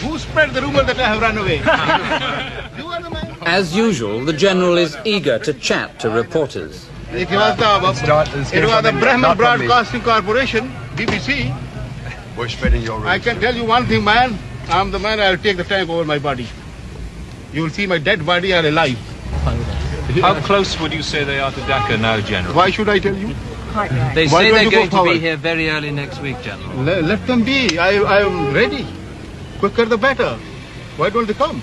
Who spread the rumor that I have run away? You are the man. As usual, the General is eager to chat to reporters. It was the Brahman Broadcasting Corporation, BBC. We're spreading your rumors. I can tell you one thing, man. I'm the man, I'll take the tank over my body. You will see my dead body are alive. How close would you say they are to Dhaka now, General? Why should I tell you? They Why say don't they're you go going to be forward? here very early next week, General. Let them be. I am ready. Quicker the better. Why don't they come?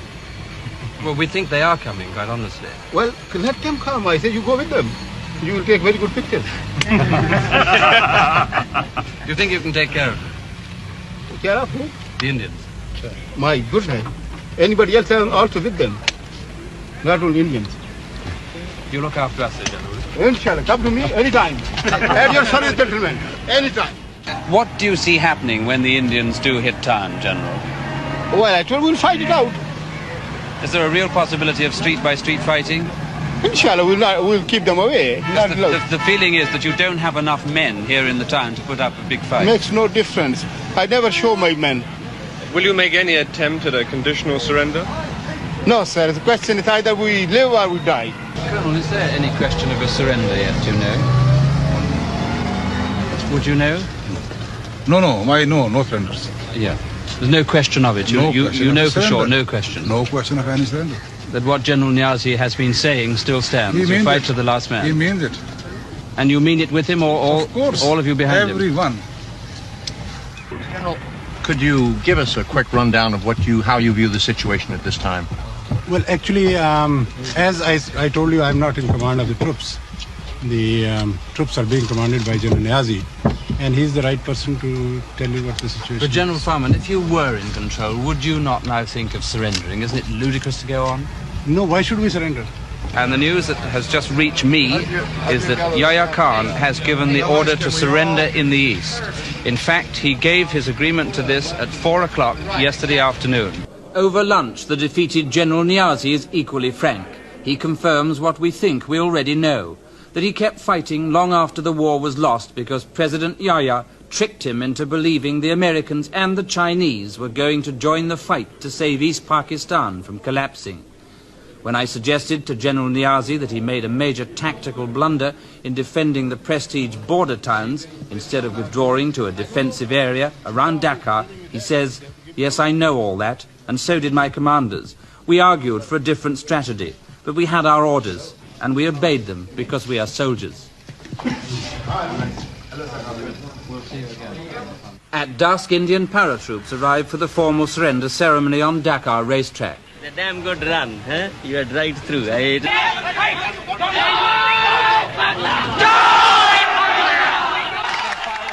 Well, we think they are coming, quite honestly. Well, let them come. I say you go with them. You will take very good pictures. You think you can take care of them? Care of who? The Indians. My goodness. Anybody else also with them? Not only Indians. You look after us, General. Inshallah. Come to me anytime. At your service, gentlemen. Anytime. What do you see happening when the Indians do hit town, General? Well, I told you we'll fight it out. Is there a real possibility of street-by-street fighting? Inshallah, we'll keep them away. The feeling is that you don't have enough men here in the town to put up a big fight. Makes no difference. I never show my men. Will you make any attempt at a conditional surrender? No, sir. The question is either we live or we die. Colonel, is there any question of a surrender yet, do you know? Would you know? No surrenders. Yeah. There's no question of it. You know for sure, no question. No question of any surrender. That what General Niazi has been saying still stands. You fight to the last man. He means it. And you mean it with him, or of course, all of you behind everyone. him? General, could you give us a quick rundown of how you view the situation at this time? Well, actually, as I told you, I'm not in command of the troops. The troops are being commanded by General Niazi, and he's the right person to tell you what the situation is. But General Farman, if you were in control, would you not now think of surrendering? Isn't it ludicrous to go on? No, why should we surrender? And the news that has just reached me is that Yahya Khan has given the order to surrender in the east. In fact, he gave his agreement to this at 4 o'clock yesterday afternoon. Over lunch, the defeated General Niazi is equally frank. He confirms what we think we already know, that he kept fighting long after the war was lost because President Yahya tricked him into believing the Americans and the Chinese were going to join the fight to save East Pakistan from collapsing. When I suggested to General Niazi that he made a major tactical blunder in defending the prestige border towns instead of withdrawing to a defensive area around Dhaka, he says, "Yes, I know all that, and so did my commanders. We argued for a different strategy, but we had our orders, and we obeyed them because we are soldiers." At dusk, Indian paratroops arrived for the formal surrender ceremony on Dhaka racetrack. A damn good run, huh? You had right through.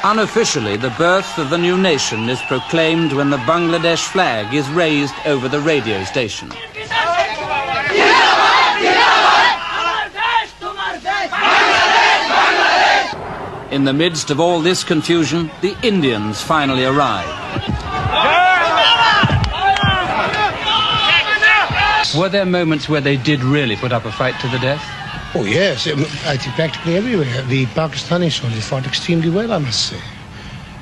Unofficially, the birth of the new nation is proclaimed when the Bangladesh flag is raised over the radio station. In the midst of all this confusion, the Indians finally arrive. Were there moments where they did really put up a fight to the death? Oh, yes. I think practically everywhere. The Pakistani soldiers fought extremely well, I must say.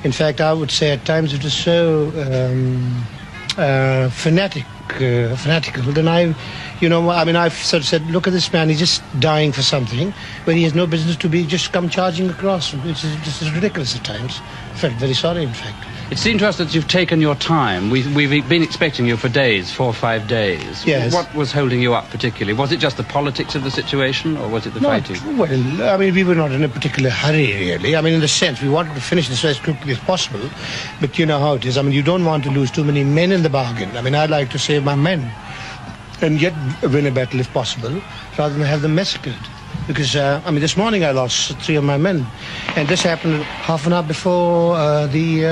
In fact, I would say at times it was so fanatical. Then I've sort of said, look at this man, he's just dying for something, when he has no business to be just come charging across. This is ridiculous at times. I felt very sorry, in fact. It seemed to us that you've taken your time. We've been expecting you for days, 4 or 5 days. Yes. What was holding you up particularly? Was it just the politics of the situation, or was it the fighting? Well, we were not in a particular hurry, really. In the sense, we wanted to finish this as quickly as possible, but you know how it is. You don't want to lose too many men in the bargain. I like to save my men and yet win a battle if possible, rather than have them massacred. Because, this morning I lost 3 of my men. And this happened half an hour before the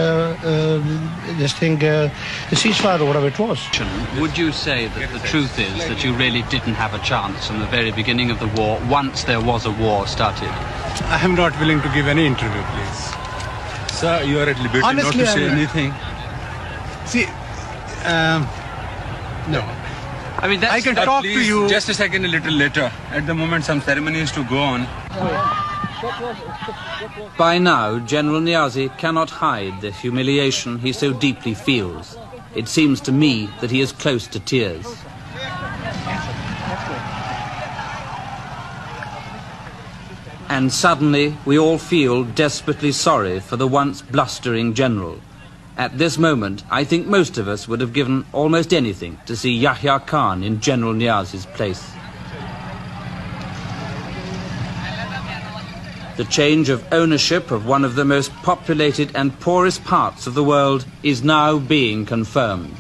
ceasefire or whatever it was. Would you say that the truth is that you really didn't have a chance from the very beginning of the war, once there was a war started? I am not willing to give any interview, please. Sir, you are at liberty Honestly, not to say anything. See, no. I can talk to you. Just a second, a little later. At the moment, some ceremony is to go on. By now, General Niazi cannot hide the humiliation he so deeply feels. it seems to me that he is close to tears. And suddenly we all feel desperately sorry for the once blustering general. At this moment, I think most of us would have given almost anything to see Yahya Khan in General Niaz's place. The change of ownership of one of the most populated and poorest parts of the world is now being confirmed.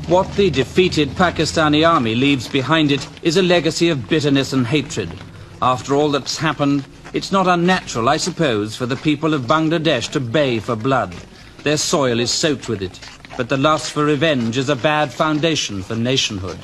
What the defeated Pakistani army leaves behind it is a legacy of bitterness and hatred. After all that's happened, it's not unnatural, I suppose, for the people of Bangladesh to bay for blood. Their soil is soaked with it, but the lust for revenge is a bad foundation for nationhood.